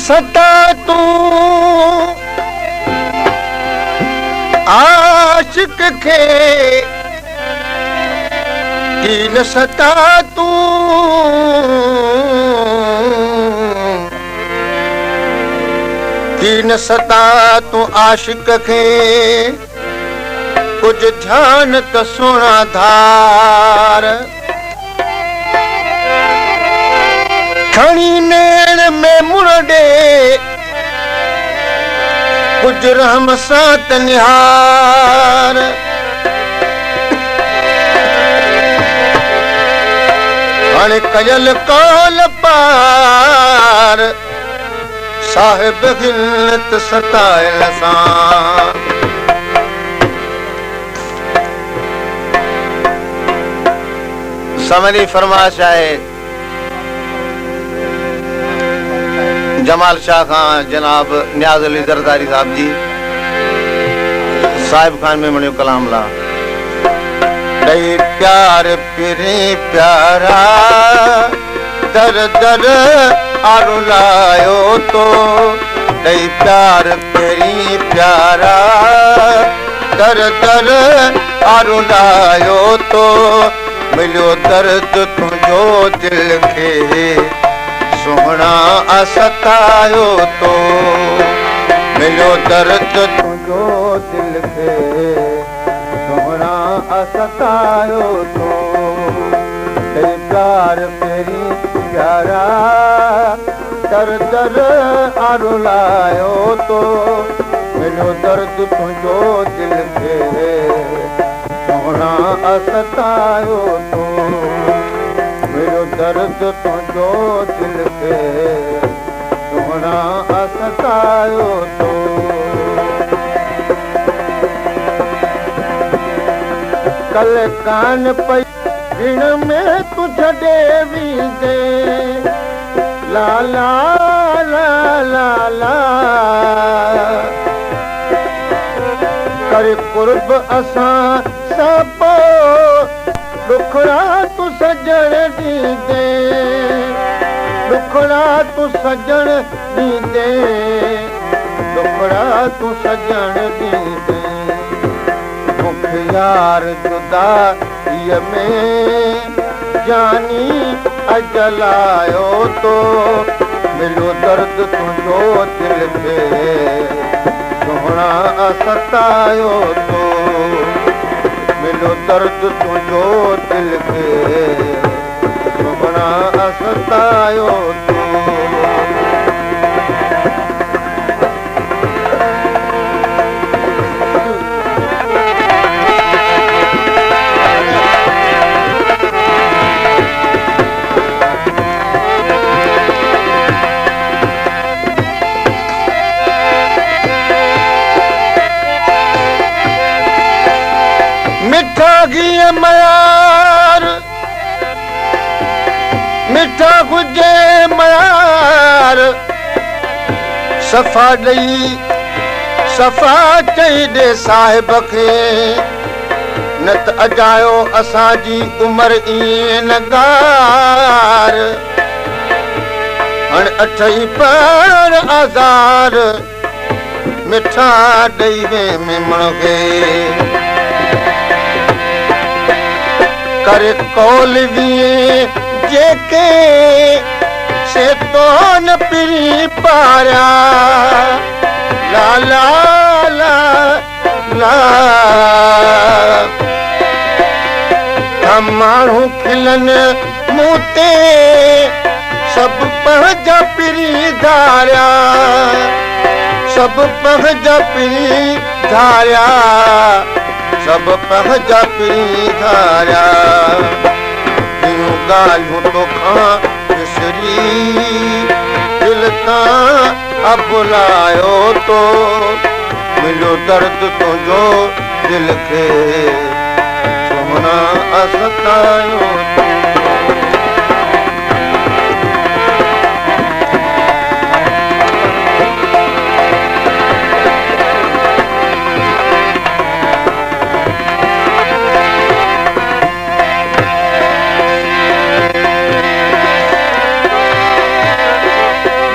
सता तूं आशिक खे की न सता तूं की न सता तूं आशिक खे कुछ ध्यान त सोना धार खणी नेण में मुड़े कुछ रहम सां त निहार हाणे कयल कौल पार साहिब हिलत सताइल सां समरी फरमाइश आहे जमाल शाह खान जनाब नियाज़ अली ज़रदारी साहब जी साहिब खान में मणियो कलाम ला ॾई प्यार पिरी प्यारा दर दर आरो लायो तो ॾई प्यार पिरी प्यारा दर दर आरो लायो तो मिलियो दर्द तुंहिंजो दिल खे सुहिणा सतायो तो मिलियो दर्द तुंहिंजो दिल खे सुहिणा सतायो तो ॾई प्यार पहिरीं प्यारा दर दर आरो लायो तो मिलियो दर्द तुंहिंजो दिल खे सुहिणा सतायो तो मिलियो दर्द तुंहिंजो दिल खे सुहिणा सतायो तो कल कान पई ऋण में तू छॾे वींदे ला ला ला ला ला करे कुर्ब असां सां पोइ दुखड़ा तू सजण ॾींदे दुखड़ा तू सजण ॾींदे दुखड़ा तू सजण ॾींदे मूंखे यार जुदाईअ में जानी अजलायो तो मिलियो दर्द तुंहिंजो दिल खे सुहिणा सतायो तो मिलियो दर्द तुंहिंजो दिल खे सुहिणा सतायो तो मिठा घीअ मयार मिठा हुजे मयार सफ़ा ॾेई सफ़ा चई ॾे साहिब खे न त अजायो असांजी उमिरि ईअं न गार हाणे अठई पर आज़ार मिठा ॾेई वे मेमण खे करे कौलवीअ जेके से तो न पिरी पारिया ला ला ला ला हम माण्हू खिलनि मूं ते सभु पंहिंजा पिरी धारिया सभु पंहिंजा पिरी धारिया सभु पंहिंजा पिरी धारिया ॿियूं ॻाल्हियूं तोखां विसरी दिल तां अबुलायो तो मिलियो दर्द तुंहिंजो दिल खे सुहिणा सतायो तो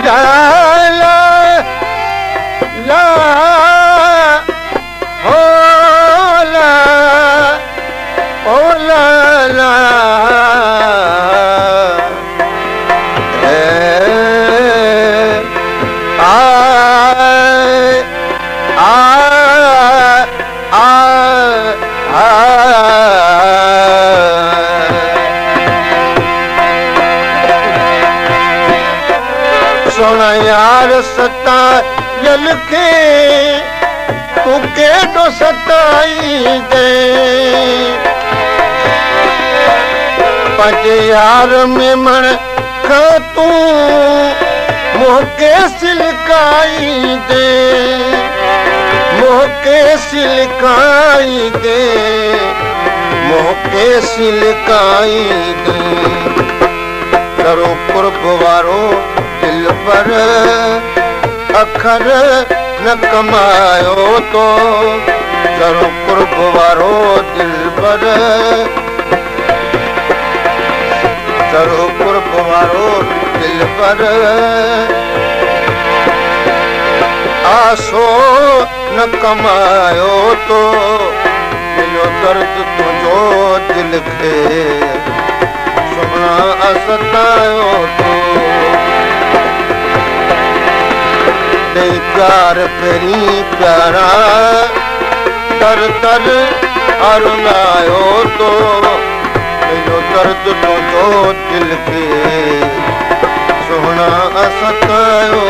la सोना यार सतायल खे तूं केॾो सताई दे पंहिंजे यार में मण खां तूं मोहके सिलकाई दे मोहके सिलकाई दे मोहके सिलकाई दे करो कुर्ब वारो दिल पर अखर न कमायो तो करो कुर्ब वारो दिल पर करो कुर्ब वारो दिल पर आसो न कमायो तो मिलो दर्द तुझो दिल खे सुना सतायो तो प्यार पेरी प्यारा तर तर अरुणायो तो मिलो दर्द तुझो दिल खे सुना सतायो